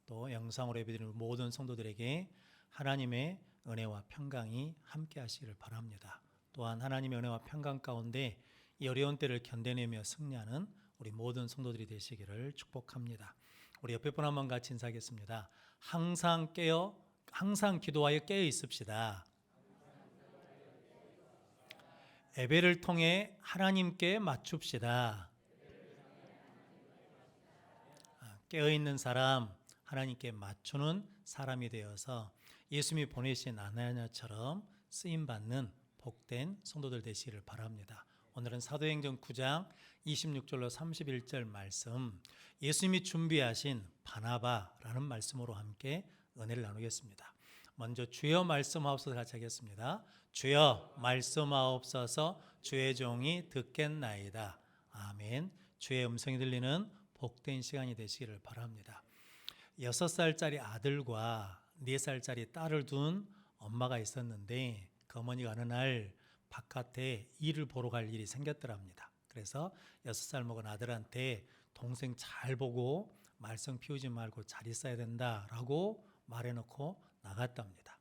또 영상으로 예배드리는 모든 성도들에게 하나님의 은혜와 평강이 함께 하시기를 바랍니다. 또한 하나님의 은혜와 평강 가운데 이 어려운 때를 견뎌내며 승리하는 우리 모든 성도들이 되시기를 축복합니다. 우리 옆에 분 한번 같이 인사하겠습니다. 항상 기도하여 깨어 있읍시다. 예배를 통해 하나님께 맞춥시다. 깨어있는 사람, 하나님께 맞추는 사람이 되어서 예수님이 보내신 아나니아처럼 쓰임받는 복된 성도들 되시기를 바랍니다. 오늘은 사도행전 9장 26절로 31절 말씀, 예수님이 준비하신 바나바라는 말씀으로 함께 은혜를 나누겠습니다. 먼저 주여 말씀하옵소서 같이 하겠습니다. 주여 말씀하옵소서, 주의 종이 듣겠나이다. 아멘. 주의 음성이 들리는 복된 시간이 되시기를 바랍니다. 6살짜리 아들과 4살짜리 딸을 둔 엄마가 있었는데 그 어머니가 어느 날 바깥에 일을 보러 갈 일이 생겼더랍니다. 그래서 6살 먹은 아들한테 동생 잘 보고 말썽 피우지 말고 잘 있어야 된다라고 말해놓고 나갔답니다.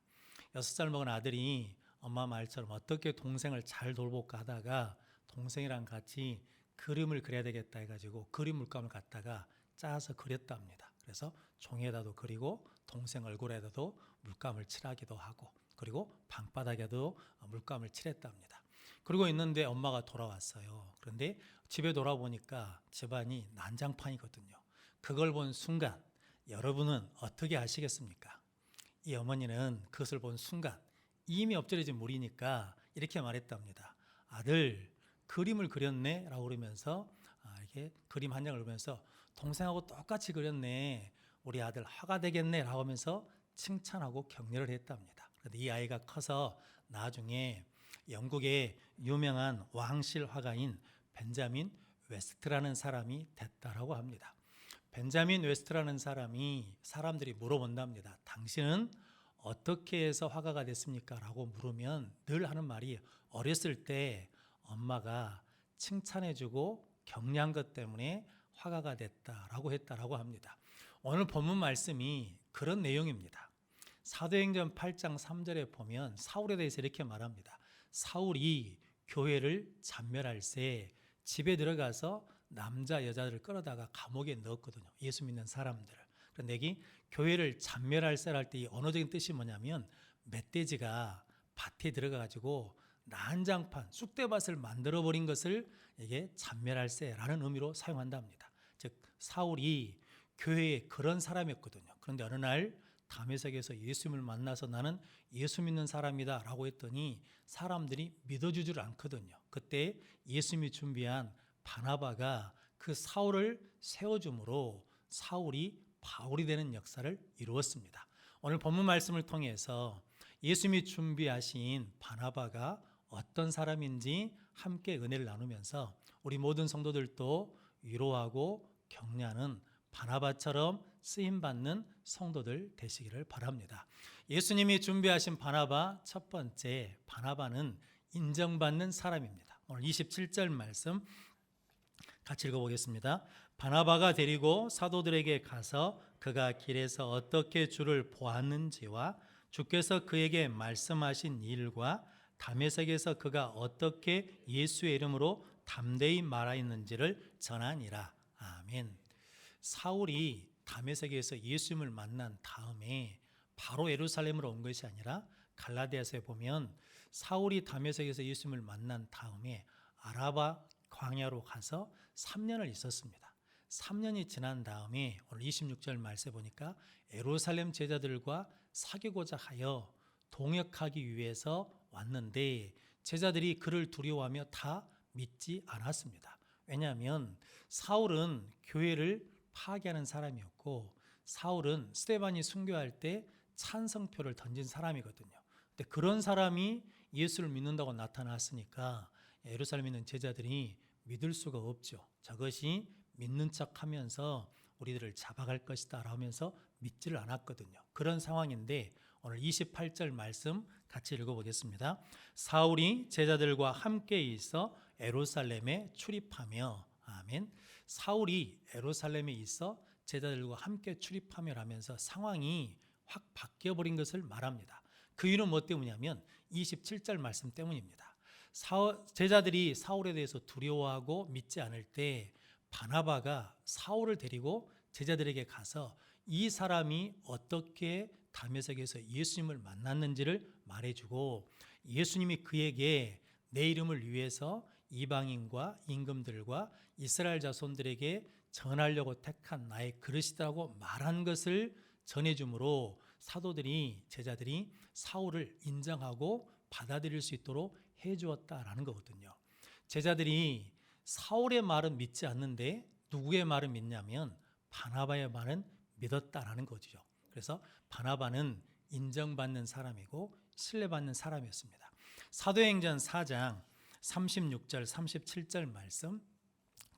6살 먹은 아들이 엄마 말처럼 어떻게 동생을 잘 돌볼까 하다가 동생이랑 같이 그림을 그려야 되겠다 해가지고 그림 물감을 갖다가 짜서 그렸답니다. 그래서 종이에다도 그리고 동생 얼굴에다도 물감을 칠하기도 하고 그리고 방바닥에도 물감을 칠했답니다. 그러고 있는데 엄마가 돌아왔어요. 그런데 집에 돌아보니까 집안이 난장판이거든요. 그걸 본 순간 여러분은 어떻게 하시겠습니까? 이 어머니는 그것을 본 순간 이미 엎드려진 물이니까 이렇게 말했답니다. 아들, 그림을 그렸네 라고 그러면서 이렇게 그림 한 장을 그리면서 동생하고 똑같이 그렸네, 우리 아들 화가 되겠네 라고 하면서 칭찬하고 격려를 했답니다. 그런데 이 아이가 커서 나중에 영국의 유명한 왕실 화가인 벤자민 웨스트라는 사람이 됐다라고 합니다. 벤자민 웨스트라는 사람이 사람들이 물어본답니다. 당신은 어떻게 해서 화가가 됐습니까? 라고 물으면 늘 하는 말이 어렸을 때 엄마가 칭찬해주고 격려한 것 때문에 화가가 됐다라고 했다라고 합니다. 오늘 본문 말씀이 그런 내용입니다. 사도행전 8장 3절에 보면 사울에 대해서 이렇게 말합니다. 사울이 교회를 잔멸할 새 집에 들어가서 남자 여자들을 끌어다가 감옥에 넣었거든요. 예수 믿는 사람들을. 그런데 여기 교회를 잔멸할 새랄 때 이 언어적인 뜻이 뭐냐면 멧돼지가 밭에 들어가가지고 난장판, 쑥대밭을 만들어버린 것을 이게 잔멸할 새라는 의미로 사용한답니다. 즉 사울이 교회에 그런 사람이었거든요. 그런데 어느 날 다메섹에서 예수님을 만나서 나는 예수 믿는 사람이다 라고 했더니 사람들이 믿어주질 않거든요. 그때 예수님이 준비한 바나바가 그 사울을 세워줌으로 사울이 바울이 되는 역사를 이루었습니다. 오늘 본문 말씀을 통해서 예수님이 준비하신 바나바가 어떤 사람인지 함께 은혜를 나누면서 우리 모든 성도들도 위로하고 격려하는 바나바처럼 쓰임받는 성도들 되시기를 바랍니다. 예수님이 준비하신 바나바, 첫 번째 바나바는 인정받는 사람입니다. 오늘 27절 말씀 같이 읽어보겠습니다. 바나바가 데리고 사도들에게 가서 그가 길에서 어떻게 주를 보았는지와 주께서 그에게 말씀하신 일과 다메섹에서 그가 어떻게 예수의 이름으로 담대히 말하였는지를 전하니라. 아멘. 사울이 다메섹에서 예수님을 만난 다음에 바로 예루살렘으로 온 것이 아니라 갈라디아서에 보면 사울이 다메섹에서 예수님을 만난 다음에 아라바 광야로 가서 3년을 있었습니다. 3년이 지난 다음에 오늘 26절 말씀에 보니까 예루살렘 제자들과 사귀고자 하여 동역하기 위해서 왔는데 제자들이 그를 두려워하며 다 믿지 않았습니다. 왜냐하면 사울은 교회를 파괴하는 사람이었고 사울은 스데반이 순교할 때 찬성표를 던진 사람이거든요. 근데 그런 사람이 예수를 믿는다고 나타났으니까 예루살렘에 있는 제자들이 믿을 수가 없죠. 저것이 믿는 척하면서 우리들을 잡아갈 것이다 라면서 믿지를 않았거든요. 그런 상황인데 오늘 28절 말씀 같이 읽어보겠습니다. 사울이 제자들과 함께 있어 예루살렘에 출입하며, 아멘. 사울이 예루살렘에 있어 제자들과 함께 출입하며 하면서 상황이 확 바뀌어버린 것을 말합니다. 그 이유는 뭐 때문이냐면 27절 말씀 때문입니다. 제자들이 사울에 대해서 두려워하고 믿지 않을 때 바나바가 사울을 데리고 제자들에게 가서 이 사람이 어떻게 다메섹에서 예수님을 만났는지를 말해주고, 예수님이 그에게 내 이름을 위해서 이방인과 임금들과 이스라엘 자손들에게 전하려고 택한 나의 그릇이라고 말한 것을 전해주므로 제자들이 사울을 인정하고 받아들일 수 있도록 해주었다라는 거거든요. 제자들이 사울의 말은 믿지 않는데 누구의 말은 믿냐면 바나바의 말은 믿었다라는 거죠. 그래서 바나바는 인정받는 사람이고 신뢰받는 사람이었습니다. 사도행전 4장 36절 37절 말씀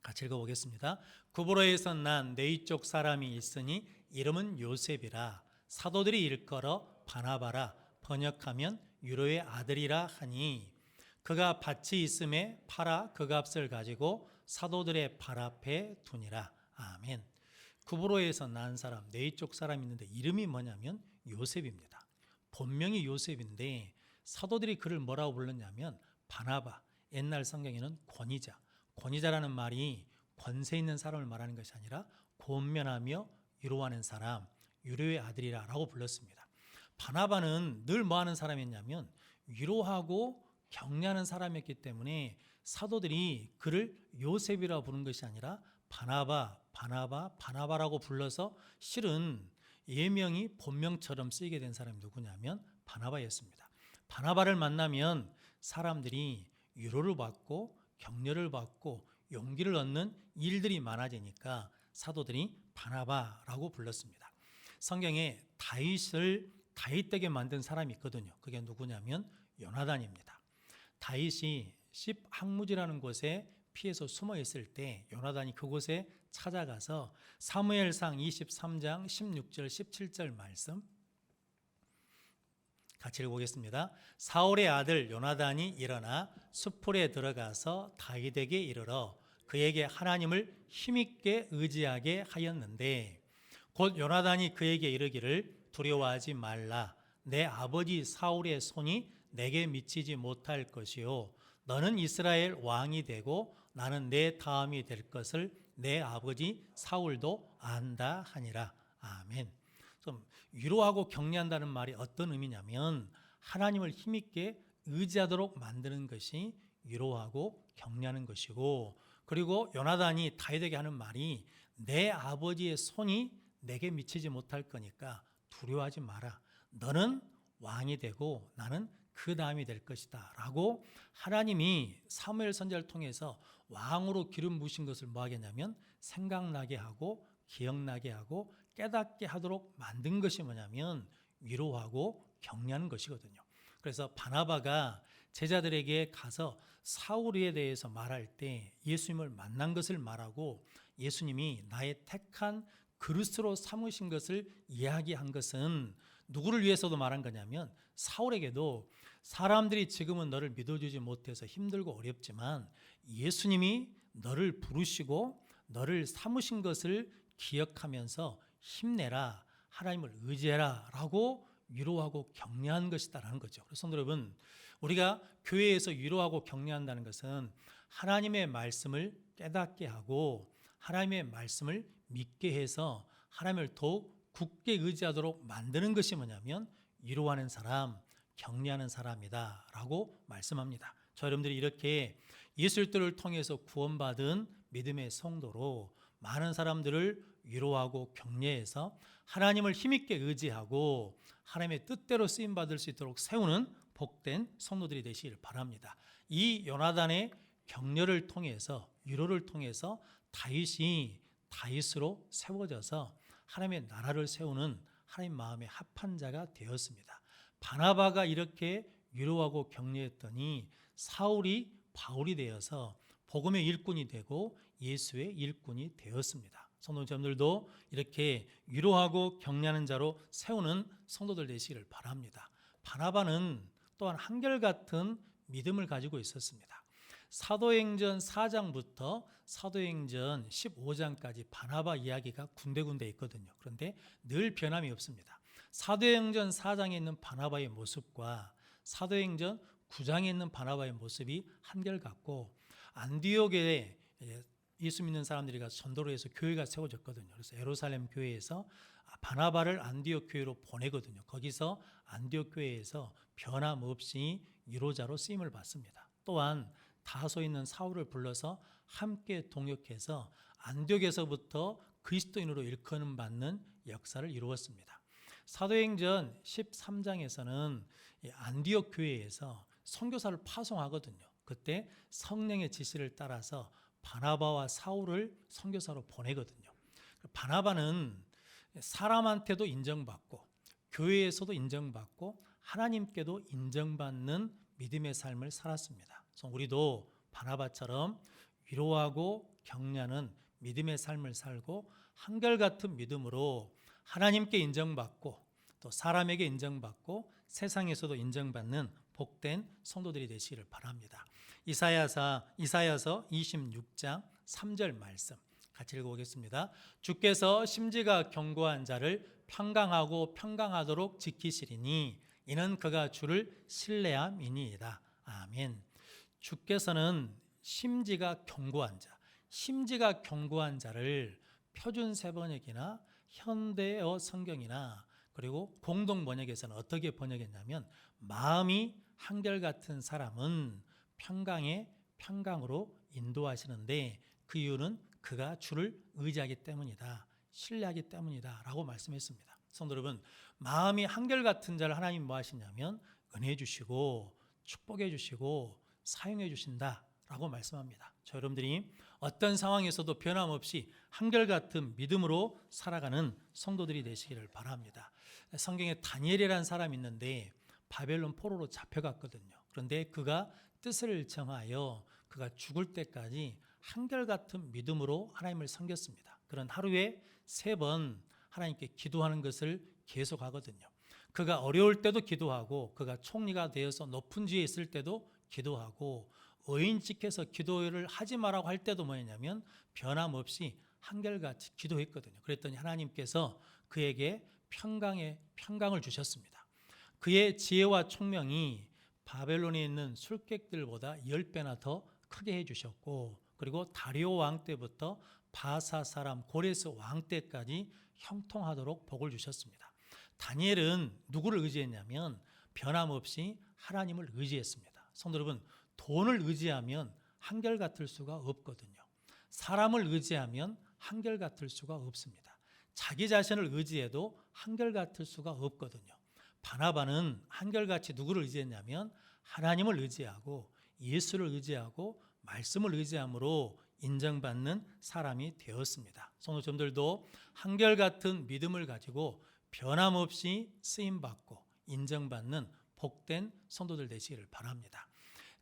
같이 읽어보겠습니다. 구브로에서 난 네이 쪽 사람이 있으니 이름은 요셉이라, 사도들이 일컬어 바나바라, 번역하면 유로의 아들이라 하니, 그가 밭이 있음에 팔아 그 값을 가지고 사도들의 발 앞에 두니라. 아멘. 구브로에서 난 사람, 네이 쪽 사람이 있는데 이름이 뭐냐면 요셉입니다. 본명이 요셉인데 사도들이 그를 뭐라고 불렀냐면 바나바, 옛날 성경에는 권위자라는 말이 권세 있는 사람을 말하는 것이 아니라 권면하며 위로하는 사람, 유로의 아들이라고 불렀습니다. 바나바는 늘 뭐하는 사람이었냐면 위로하고 격려하는 사람이었기 때문에 사도들이 그를 요셉이라고 부른 것이 아니라 바나바라고 불러서 실은 예명이 본명처럼 쓰이게 된 사람이 누구냐면 바나바였습니다. 바나바를 만나면 사람들이 위로를 받고 격려를 받고 용기를 얻는 일들이 많아지니까 사도들이 바나바라고 불렀습니다. 성경에 다윗되게 만든 사람이 있거든요. 그게 누구냐면 요나단입니다. 다윗이 십항무지라는 곳에 피해서 숨어 있을 때 요나단이 그곳에 찾아가서 사무엘상 23장 16절 17절 말씀 같이 읽어보겠습니다. 사울의 아들 요나단이 일어나 수풀에 들어가서 다윗에게 이르러 그에게 하나님을 힘있게 의지하게 하였는데, 곧 요나단이 그에게 이르기를 두려워하지 말라. 내 아버지 사울의 손이 내게 미치지 못할 것이요, 너는 이스라엘 왕이 되고 나는 내 다음이 될 것을 내 아버지 사울도 안다 하니라. 아멘. 좀 위로하고 격려한다는 말이 어떤 의미냐면 하나님을 힘있게 의지하도록 만드는 것이 위로하고 격려하는 것이고, 그리고 요나단이 다윗에게 하는 말이 내 아버지의 손이 내게 미치지 못할 거니까 두려워하지 마라. 너는 왕이 되고 나는 그 다음이 될 것이다 라고 하나님이 사무엘 선지자를 통해서 왕으로 기름 부으신 것을 뭐 하겠냐면 생각나게 하고 기억나게 하고 깨닫게 하도록 만든 것이 뭐냐면 위로하고 격려하는 것이거든요. 그래서 바나바가 제자들에게 가서 사울에 대해서 말할 때 예수님을 만난 것을 말하고 예수님이 나의 택한 그릇으로 삼으신 것을 이야기한 것은 누구를 위해서도 말한 거냐면 사울에게도 사람들이 지금은 너를 믿어주지 못해서 힘들고 어렵지만 예수님이 너를 부르시고 너를 삼으신 것을 기억하면서 힘내라, 하나님을 의지해라 라고 위로하고 격려한 것이다라는 거죠. 그래서 성도 여러분, 우리가 교회에서 위로하고 격려한다는 것은 하나님의 말씀을 깨닫게 하고 하나님의 말씀을 믿게 해서 하나님을 더욱 굳게 의지하도록 만드는 것이 뭐냐면 위로하는 사람, 격려하는 사람이다 라고 말씀합니다. 저 여러분들이 이렇게 예수 그리스도를 통해서 구원받은 믿음의 성도로 많은 사람들을 위로하고 격려해서 하나님을 힘있게 의지하고 하나님의 뜻대로 쓰임받을 수 있도록 세우는 복된 성도들이 되시길 바랍니다. 이 요나단의 격려를 통해서 위로를 통해서 다윗이 다윗으로 세워져서 하나님의 나라를 세우는 하나님 마음의 합한 자가 되었습니다. 바나바가 이렇게 위로하고 격려했더니 사울이 바울이 되어서 복음의 일꾼이 되고 예수의 일꾼이 되었습니다. 성도님들도 이렇게 위로하고 격려하는 자로 세우는 성도들 되시기를 바랍니다. 바나바는 또한 한결같은 믿음을 가지고 있었습니다. 사도행전 4장부터 사도행전 15장까지 바나바 이야기가 군데군데 있거든요. 그런데 늘 변함이 없습니다. 사도행전 4장에 있는 바나바의 모습과 사도행전 9장에 있는 바나바의 모습이 한결같고, 안디옥에 예수 믿는 사람들이 가서 전도를 해서 교회가 세워졌거든요. 그래서 예루살렘 교회에서 바나바를 안디옥 교회로 보내거든요. 거기서 안디옥 교회에서 변함없이 위로자로 쓰임을 받습니다. 또한 다소 있는 사울을 불러서 함께 동역해서 안디옥에서부터 그리스도인으로 일컬음 받는 역사를 이루었습니다. 사도행전 13장에서는 안디옥 교회에서 선교사를 파송하거든요. 그때 성령의 지시를 따라서 바나바와 사울을 선교사로 보내거든요. 바나바는 사람한테도 인정받고 교회에서도 인정받고 하나님께도 인정받는 믿음의 삶을 살았습니다. 그래서 우리도 바나바처럼 위로하고 격려하는 믿음의 삶을 살고 한결같은 믿음으로 하나님께 인정받고 또 사람에게 인정받고 세상에서도 인정받는 복된 성도들이 되시기를 바랍니다. 이사야서 26장 3절 말씀 같이 읽어보겠습니다. 주께서 심지가 견고한 자를 평강하고 평강하도록 지키시리니 이는 그가 주를 신뢰함이니이다. 아멘. 주께서는 심지가 견고한 자를 표준 세번역이나 현대어 성경이나 그리고 공동 번역에서는 어떻게 번역했냐면, 마음이 한결같은 사람은 평강에 평강으로 인도하시는데 그 이유는 그가 주를 의지하기 때문이다, 신뢰하기 때문이다 라고 말씀했습니다. 성도 여러분, 마음이 한결같은 자를 하나님 뭐 하시냐면 은혜 주시고 축복해 주시고 사용해 주신다 라고 말씀합니다. 저 여러분들이 어떤 상황에서도 변함없이 한결같은 믿음으로 살아가는 성도들이 되시기를 바랍니다. 성경에 다니엘이라는 사람이 있는데 바벨론 포로로 잡혀갔거든요. 그런데 그가 뜻을 정하여 그가 죽을 때까지 한결같은 믿음으로 하나님을 섬겼습니다. 그런 하루에 3번 하나님께 기도하는 것을 계속하거든요. 그가 어려울 때도 기도하고 그가 총리가 되어서 높은 지에 있을 때도 기도하고 의인직해서 기도를 하지 말라고 할 때도 뭐였냐면 변함없이 한결같이 기도했거든요. 그랬더니 하나님께서 그에게 평강을 주셨습니다. 그의 지혜와 총명이 바벨론에 있는 술객들보다 10배나 더 크게 해주셨고, 그리고 다리오 왕 때부터 바사 사람 고레스 왕 때까지 형통하도록 복을 주셨습니다. 다니엘은 누구를 의지했냐면 변함없이 하나님을 의지했습니다. 성도 여러분, 돈을 의지하면 한결같을 수가 없거든요. 사람을 의지하면 한결같을 수가 없습니다. 자기 자신을 의지해도 한결같을 수가 없거든요. 바나바는 한결같이 누구를 의지했냐면 하나님을 의지하고 예수를 의지하고 말씀을 의지함으로 인정받는 사람이 되었습니다. 성도님들도 한결같은 믿음을 가지고 변함없이 쓰임받고 인정받는 복된 성도들 되시기를 바랍니다.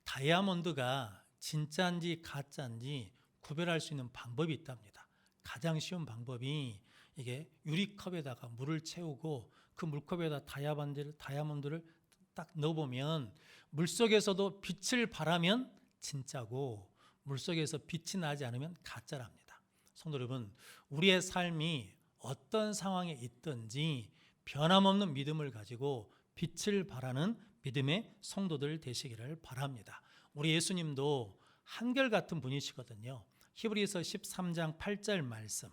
다이아몬드가 진짜인지 가짜인지 구별할 수 있는 방법이 있답니다. 가장 쉬운 방법이 이게 유리컵에다가 물을 채우고 그 물컵에다 다이아몬드를 딱 넣어보면 물속에서도 빛을 발하면 진짜고 물속에서 빛이 나지 않으면 가짜랍니다. 성도 여러분, 우리의 삶이 어떤 상황에 있든지 변함없는 믿음을 가지고 빛을 발하는 믿음의 성도들 되시기를 바랍니다. 우리 예수님도 한결같은 분이시거든요. 히브리서 13장 8절 말씀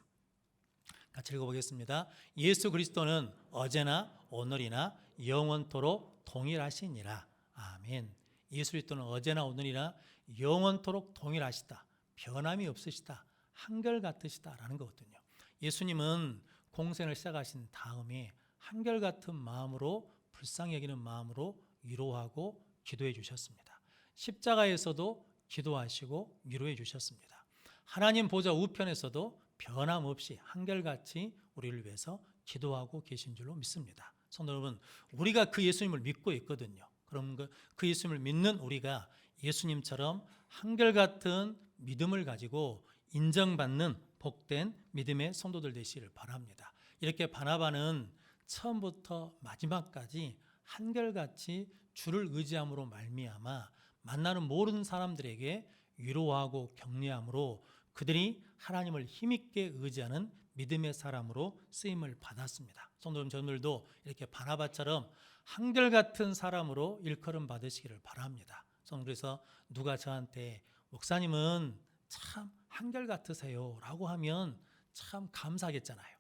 같이 읽어보겠습니다. 예수 그리스도는 어제나 오늘이나 영원토록 동일하시니라. 아멘. 예수 그리스도는 어제나 오늘이나 영원토록 동일하시다, 변함이 없으시다, 한결같으시다라는 거거든요. 예수님은 공생을 시작하신 다음에 한결같은 마음으로 불쌍히 여기는 마음으로 위로하고 기도해 주셨습니다. 십자가에서도 기도하시고 위로해 주셨습니다. 하나님 보좌 우편에서도 변함없이 한결같이 우리를 위해서 기도하고 계신 줄로 믿습니다. 성도 여러분, 우리가 그 예수님을 믿고 있거든요. 그럼 그 예수님을 믿는 우리가 예수님처럼 한결같은 믿음을 가지고 인정받는 복된 믿음의 성도들 되시기를 바랍니다. 이렇게 바나바는 처음부터 마지막까지 한결같이 주를 의지함으로 말미암아 만나는 모든 사람들에게 위로하고 격려함으로 그들이 하나님을 힘있게 의지하는 믿음의 사람으로 쓰임을 받았습니다. 성도 여러분, 저들도 이렇게 바나바처럼 한결같은 사람으로 일컬음 받으시기를 바랍니다. 그래서 누가 저한테 목사님은 참 한결같으세요 라고 하면 참 감사하겠잖아요.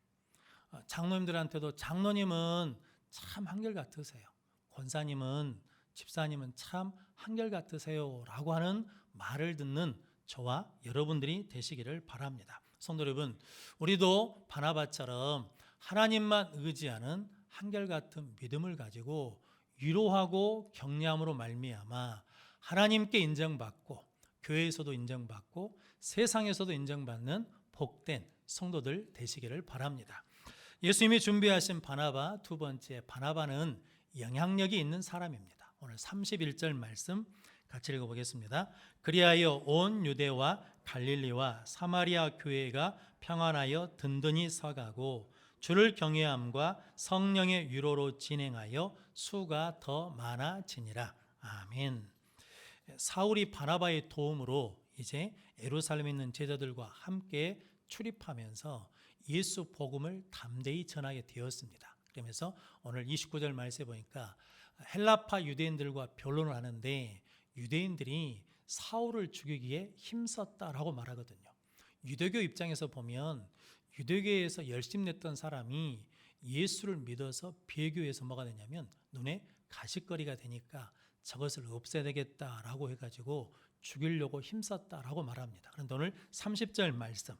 장로님들한테도 장로님은 참 한결같으세요, 권사님은, 집사님은 참 한결같으세요 라고 하는 말을 듣는 저와 여러분들이 되시기를 바랍니다. 성도 여러분, 우리도 바나바처럼 하나님만 의지하는 한결같은 믿음을 가지고 위로하고 격려함으로 말미암아 하나님께 인정받고 교회에서도 인정받고 세상에서도 인정받는 복된 성도들 되시기를 바랍니다. 예수님이 준비하신 바나바, 두 번째 바나바는 영향력이 있는 사람입니다. 오늘 31절 말씀 같이 읽어보겠습니다. 그리하여 온 유대와 갈릴리와 사마리아 교회가 평안하여 든든히 서가고 주를 경외함과 성령의 위로로 진행하여 수가 더 많아지니라. 아멘. 사울이 바나바의 도움으로 이제 예루살렘에 있는 제자들과 함께 출입하면서 예수 복음을 담대히 전하게 되었습니다. 그러면서 오늘 29절 말씀에 보니까 헬라파 유대인들과 변론을 하는데 유대인들이 사울을 죽이기에 힘썼다라고 말하거든요. 유대교 입장에서 보면 유대교에서 열심 냈던 사람이 예수를 믿어서 비교해서 뭐가 되냐면 눈에 가시거리가 되니까 저것을 없애야 되겠다라고 해가지고 죽이려고 힘썼다라고 말합니다. 그런데 오늘 30절 말씀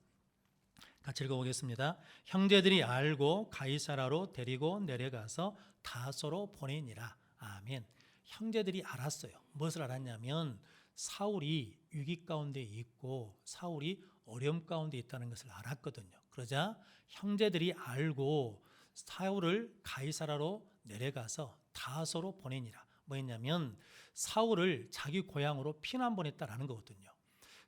같이 읽어보겠습니다. 형제들이 알고 가이사라로 데리고 내려가서 다소로 보내니라. 아멘. 형제들이 알았어요. 무엇을 알았냐면 사울이 위기 가운데 있고 사울이 어려움 가운데 있다는 것을 알았거든요. 그러자 형제들이 알고 사울을 가이사라로 내려가서 다소로 보내니라. 뭐였냐면 사울을 자기 고향으로 피난 보냈다라는 거거든요.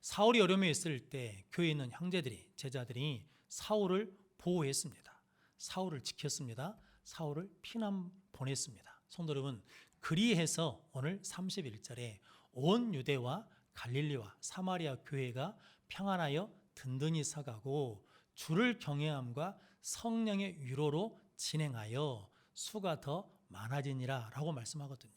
사울이 어려움에 있을 때 교회에 있는 형제들이, 제자들이 사울을 보호했습니다. 사울을 지켰습니다. 사울을 피난 보냈습니다. 성도 여러분, 그리해서 오늘 31절에 온 유대와 갈릴리와 사마리아 교회가 평안하여 든든히 서가고 주를 경외함과 성령의 위로로 진행하여 수가 더 많아지니라 라고 말씀하거든요.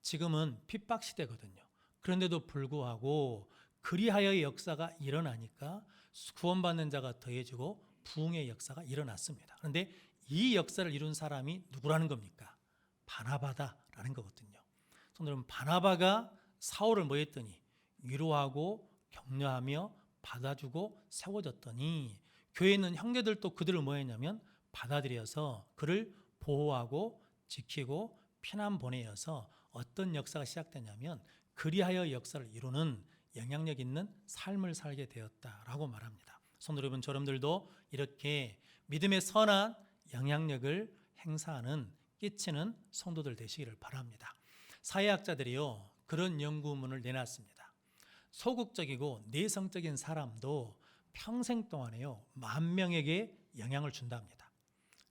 지금은 핍박 시대거든요. 그런데도 불구하고 그리하여의 역사가 일어나니까 구원받는 자가 더해지고 부흥의 역사가 일어났습니다. 그런데 이 역사를 이룬 사람이 누구라는 겁니까? 바나바다라는 거거든요. 성도 여러분, 바나바가 사울을 뭐 했더니 위로하고 격려하며 받아주고 세워졌더니 교회에 있는 형제들도 그들을 뭐 했냐면 받아들여서 그를 보호하고 지키고 피난 보내어서 어떤 역사가 시작되냐면 그리하여 역사를 이루는 영향력 있는 삶을 살게 되었다라고 말합니다. 성도 여러분, 저러분들도 이렇게 믿음의 선한 영향력을 행사하는, 끼치는 성도들 되시기를 바랍니다. 사회학자들이요, 그런 연구문을 내놨습니다. 소극적이고 내성적인 사람도 평생 동안에요 10,000명에게 영향을 준답니다.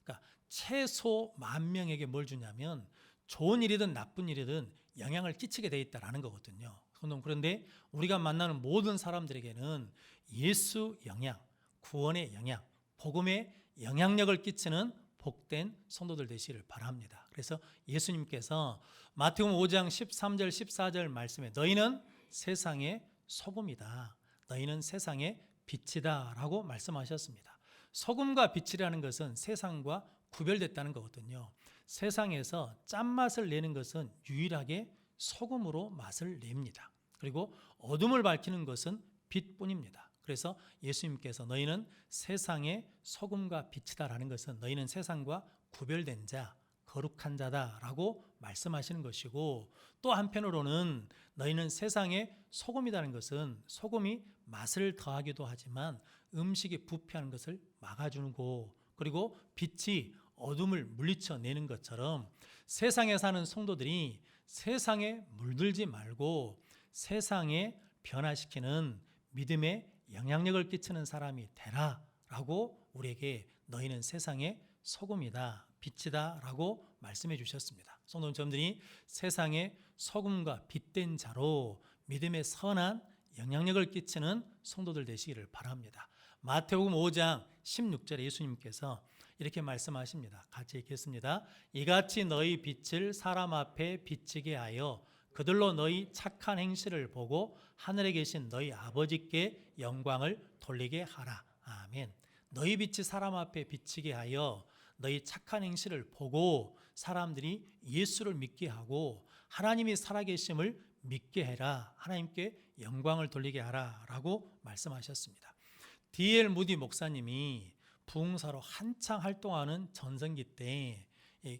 그러니까 최소 10,000명에게 뭘 주냐면 좋은 일이든 나쁜 일이든 영향을 끼치게 돼 있다라는 거거든요. 그런데 우리가 만나는 모든 사람들에게는 예수 영향, 구원의 영향, 복음의 영향력을 끼치는 복된 성도들 되시기를 바랍니다. 그래서 예수님께서 마태복음 5장 13절 14절 말씀에 너희는 세상의 소금이다, 너희는 세상의 빛이다 라고 말씀하셨습니다. 소금과 빛이라는 것은 세상과 구별됐다는 거거든요. 세상에서 짠맛을 내는 것은 유일하게 소금으로 맛을 냅니다. 그리고 어둠을 밝히는 것은 빛뿐입니다. 그래서 예수님께서 너희는 세상의 소금과 빛이다라는 것은 너희는 세상과 구별된 자, 거룩한 자다라고 말씀하시는 것이고, 또 한편으로는 너희는 세상의 소금이라는 것은 소금이 맛을 더하기도 하지만 음식이 부패하는 것을 막아주고, 그리고 빛이 어둠을 물리쳐내는 것처럼 세상에 사는 성도들이 세상에 물들지 말고 세상에 변화시키는 믿음의 영향력을 끼치는 사람이 되라라고 우리에게 너희는 세상의 소금이다, 빛이다 라고 말씀해 주셨습니다. 성도 여러분들이 세상의 소금과 빛된 자로 믿음의 선한 영향력을 끼치는 성도들 되시기를 바랍니다. 마태복음 5장 16절에 예수님께서 이렇게 말씀하십니다. 같이 읽겠습니다. 이같이 너희 빛을 사람 앞에 비치게 하여 그들로 너희 착한 행실을 보고 하늘에 계신 너희 아버지께 영광을 돌리게 하라. 아멘. 너희 빛이 사람 앞에 비치게 하여 너희 착한 행실을 보고 사람들이 예수를 믿게 하고 하나님이 살아계심을 믿게 해라. 하나님께 영광을 돌리게 하라 라고 말씀하셨습니다. D.L. 무디 목사님이 부흥사로 한창 활동하는 전성기 때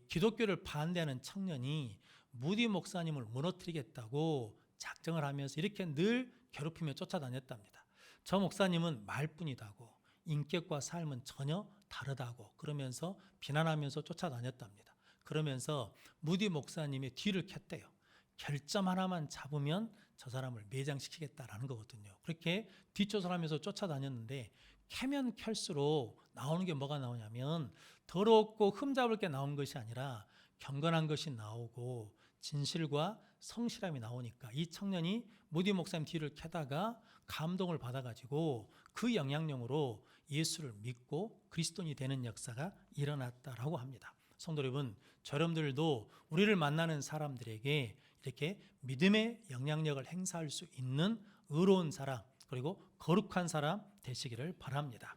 기독교를 반대하는 청년이 무디 목사님을 무너뜨리겠다고 작정을 하면서 이렇게 늘 괴롭히며 쫓아다녔답니다. 저 목사님은 말뿐이다고, 인격과 삶은 전혀 다르다고 그러면서 비난하면서 쫓아다녔답니다. 그러면서 무디 목사님의 뒤를 캤대요. 결점 하나만 잡으면 저 사람을 매장시키겠다라는 거거든요. 그렇게 뒷조사를 하면서 쫓아다녔는데 캐면 캘수록 나오는 게 뭐가 나오냐면 더럽고 흠잡을 게 나온 것이 아니라 경건한 것이 나오고 진실과 성실함이 나오니까 이 청년이 무디 목사님 뒤를 캐다가 감동을 받아가지고 그 영향력으로 예수를 믿고 그리스도인이 되는 역사가 일어났다라고 합니다. 성도 여러분, 여러분들도 우리를 만나는 사람들에게 이렇게 믿음의 영향력을 행사할 수 있는 의로운 사람 그리고 거룩한 사람 되시기를 바랍니다.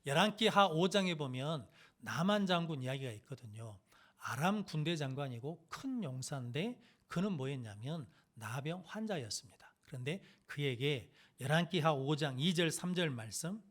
열왕기하 5장에 보면 나만 장군 이야기가 있거든요. 아람 군대 장관이고 큰 용사인데 그는 뭐였냐면 나병 환자였습니다. 그런데 그에게 열왕기하 5장 2절 3절 말씀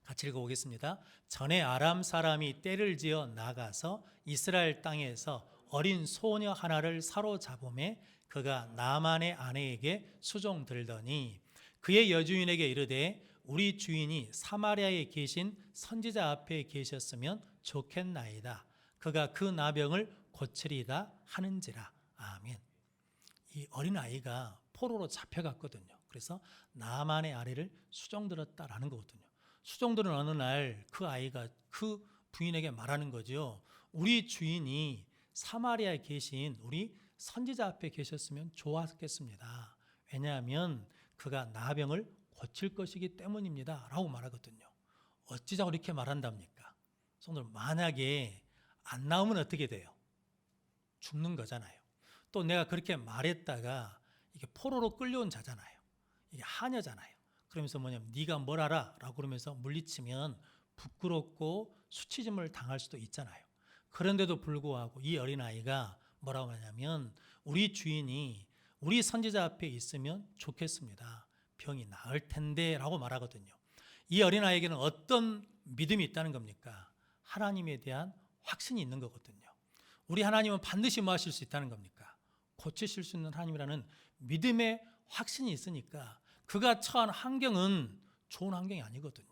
같이 읽어보겠습니다. 전에 아람 사람이 떼를 지어 나가서 이스라엘 땅에서 어린 소녀 하나를 사로잡음에 그가 나만의 아내에게 수종들더니 그의 여주인에게 이르되 우리 주인이 사마리아에 계신 선지자 앞에 계셨으면 좋겠나이다. 그가 그 나병을 고치리다 하는지라. 아멘. 이 어린아이가 포로로 잡혀갔거든요. 그래서 나만의 아내를 수종들었다라는 거거든요. 수종들은 어느 날 그 아이가 그 부인에게 말하는 거죠. 우리 주인이 사마리아에 계신 우리 선지자 앞에 계셨으면 좋았겠습니다. 왜냐하면 그가 나병을 고칠 것이기 때문입니다. 라고 말하거든요. 어찌자고 이렇게 말한답니까? 성도들, 만약에 안 나오면 어떻게 돼요? 죽는 거잖아요. 또 내가 그렇게 말했다가 이게 포로로 끌려온 자잖아요. 이게 하녀잖아요. 그러면서 뭐냐면 네가 뭘 알아? 라고 그러면서 물리치면 부끄럽고 수치심을 당할 수도 있잖아요. 그런데도 불구하고 이 어린아이가 뭐라고 하냐면 우리 주인이 우리 선지자 앞에 있으면 좋겠습니다. 병이 나을 텐데 라고 말하거든요. 이 어린아이에게는 어떤 믿음이 있다는 겁니까? 하나님에 대한 확신이 있는 거거든요. 우리 하나님은 반드시 뭐 하실 수 있다는 겁니까? 고치실 수 있는 하나님이라는 믿음의 확신이 있으니까 그가 처한 환경은 좋은 환경이 아니거든요.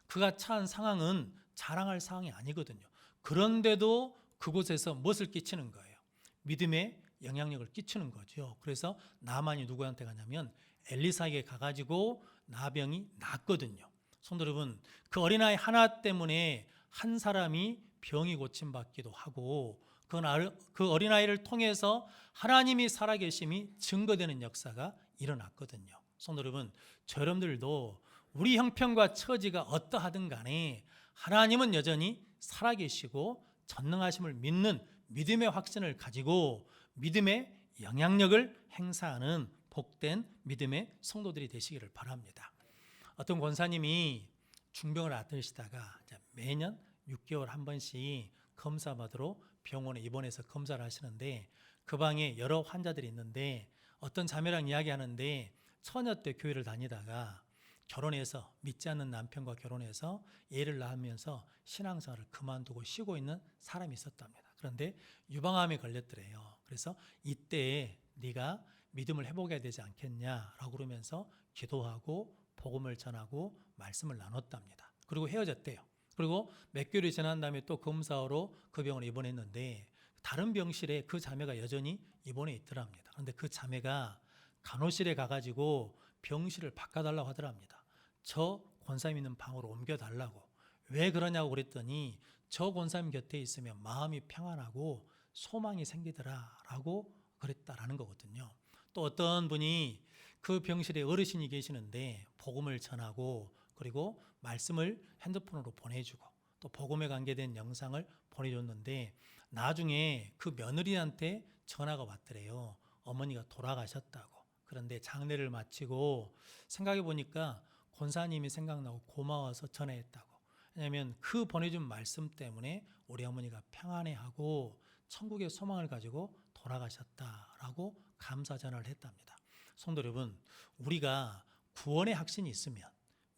그가 처한 상황은 자랑할 상황이 아니거든요. 그런데도 그곳에서 무엇을 끼치는 거예요? 믿음의 영향력을 끼치는 거죠. 그래서 나만이 누구한테 가냐면 엘리사에게 가가지고 나병이 낫거든요. 성도 여러분, 그 어린아이 하나 때문에 한 사람이 병이 고침받기도 하고 그 어린아이를 통해서 하나님이 살아계심이 증거되는 역사가 일어났거든요. 성도 여러분, 여러분들도 우리 형편과 처지가 어떠하든 간에 하나님은 여전히 살아계시고 전능하심을 믿는 믿음의 확신을 가지고 믿음의 영향력을 행사하는 복된 믿음의 성도들이 되시기를 바랍니다. 어떤 권사님이 중병을 앓으시다가 매년 6개월 한 번씩 검사받으러 병원에 입원해서 검사를 하시는데 그 방에 여러 환자들이 있는데 어떤 자매랑 이야기하는데 처녀 때 교회를 다니다가 결혼해서 믿지 않는 남편과 결혼해서 애를 낳으면서 신앙생활을 그만두고 쉬고 있는 사람이 있었답니다. 그런데 유방암에 걸렸더래요. 그래서 이때 네가 믿음을 회복해야 되지 않겠냐라고 그러면서 기도하고 복음을 전하고 말씀을 나눴답니다. 그리고 헤어졌대요. 그리고 몇 개월이 지난 다음에 또 검사하러 그 병원에 입원했는데 다른 병실에 그 자매가 여전히 입원해 있더랍니다. 그런데 그 자매가 간호실에 가가지고 병실을 바꿔달라고 하더랍니다. 저 권사님 있는 방으로 옮겨달라고. 왜 그러냐고 그랬더니 저 권사님 곁에 있으면 마음이 평안하고 소망이 생기더라라고 그랬다라는 거거든요. 또 어떤 분이 그 병실에 어르신이 계시는데 복음을 전하고 그리고 말씀을 핸드폰으로 보내주고 또 복음에 관계된 영상을 보내줬는데 나중에 그 며느리한테 전화가 왔더래요. 어머니가 돌아가셨다고. 그런데 장례를 마치고 생각해 보니까 권사님이 생각나고 고마워서 전화했다고. 왜냐하면 그 보내준 말씀 때문에 우리 어머니가 평안해하고 천국의 소망을 가지고 돌아가셨다라고 감사 전화를 했답니다. 성도 여러분, 우리가 구원의 확신이 있으면,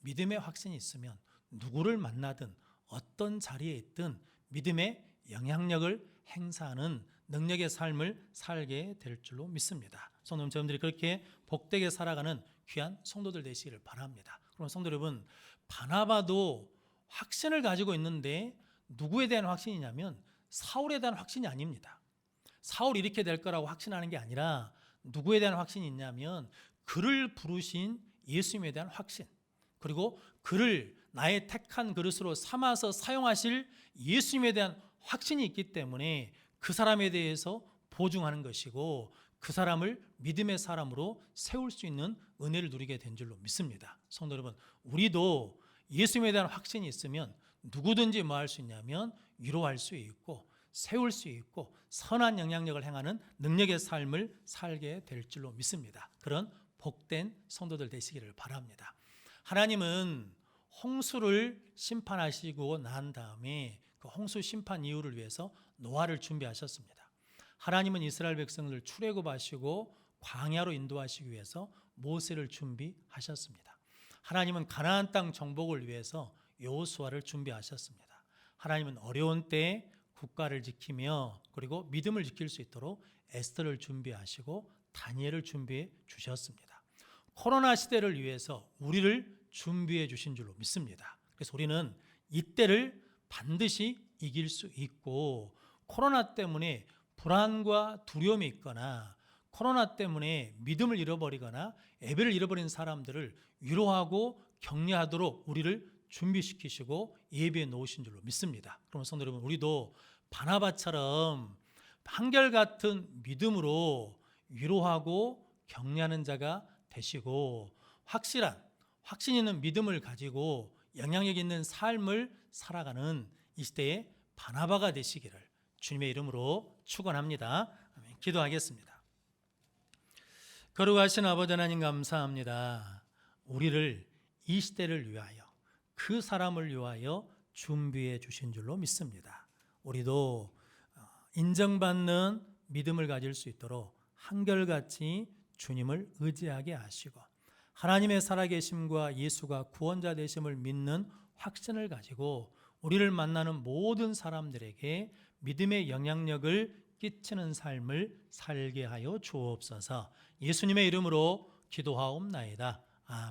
믿음의 확신이 있으면 누구를 만나든 어떤 자리에 있든 믿음의 영향력을 행사하는 능력의 삶을 살게 될 줄로 믿습니다. 성도 여러분들이 그렇게 복되게 살아가는 귀한 성도들 되시기를 바랍니다. 그럼 성도 여러분, 바나바도 확신을 가지고 있는데 누구에 대한 확신이냐면 사울에 대한 확신이 아닙니다. 사울이 이렇게 될 거라고 확신하는 게 아니라 누구에 대한 확신이 있냐면 그를 부르신 예수님에 대한 확신, 그리고 그를 나의 택한 그릇으로 삼아서 사용하실 예수님에 대한 확신이 있기 때문에 그 사람에 대해서 보증하는 것이고 그 사람을 믿음의 사람으로 세울 수 있는 은혜를 누리게 된 줄로 믿습니다. 성도 여러분, 우리도 예수님에 대한 확신이 있으면 누구든지 뭐 할 수 있냐면 위로할 수 있고 세울 수 있고 선한 영향력을 행하는 능력의 삶을 살게 될 줄로 믿습니다. 그런 복된 성도들 되시기를 바랍니다. 하나님은 홍수를 심판하시고 난 다음에 그 홍수 심판 이후를 위해서 노아를 준비하셨습니다. 하나님은 이스라엘 백성을 출애굽하시고 광야로 인도하시기 위해서 모세를 준비하셨습니다. 하나님은 가나안 땅 정복을 위해서 여호수아를 준비하셨습니다. 하나님은 어려운 때에 국가를 지키며 그리고 믿음을 지킬 수 있도록 에스더를 준비하시고 다니엘을 준비해 주셨습니다. 코로나 시대를 위해서 우리를 준비해 주신 줄로 믿습니다. 그래서 우리는 이때를 반드시 이길 수 있고 코로나 때문에 불안과 두려움이 있거나 코로나 때문에 믿음을 잃어버리거나 예배를 잃어버린 사람들을 위로하고 격려하도록 우리를 준비시키시고 예배에 놓으신 줄로 믿습니다. 그러면 성도 여러분, 우리도 바나바처럼 한결같은 믿음으로 위로하고 격려하는 자가 되시고 확신 있는 믿음을 가지고 영향력 있는 삶을 살아가는 이 시대의 바나바가 되시기를 주님의 이름으로 축원합니다. 아멘. 기도하겠습니다. 거룩하신 아버지 하나님 감사합니다. 우리를 이 시대를 위하여 그 사람을 위하여 준비해 주신 줄로 믿습니다. 우리도 인정받는 믿음을 가질 수 있도록 한결같이 주님을 의지하게 하시고 하나님의 살아계심과 예수가 구원자 되심을 믿는 확신을 가지고 우리를 만나는 모든 사람들에게 믿음의 영향력을 끼치는 삶을 살게 하여 주옵소서. 예수님의 이름으로 기도하옵나이다.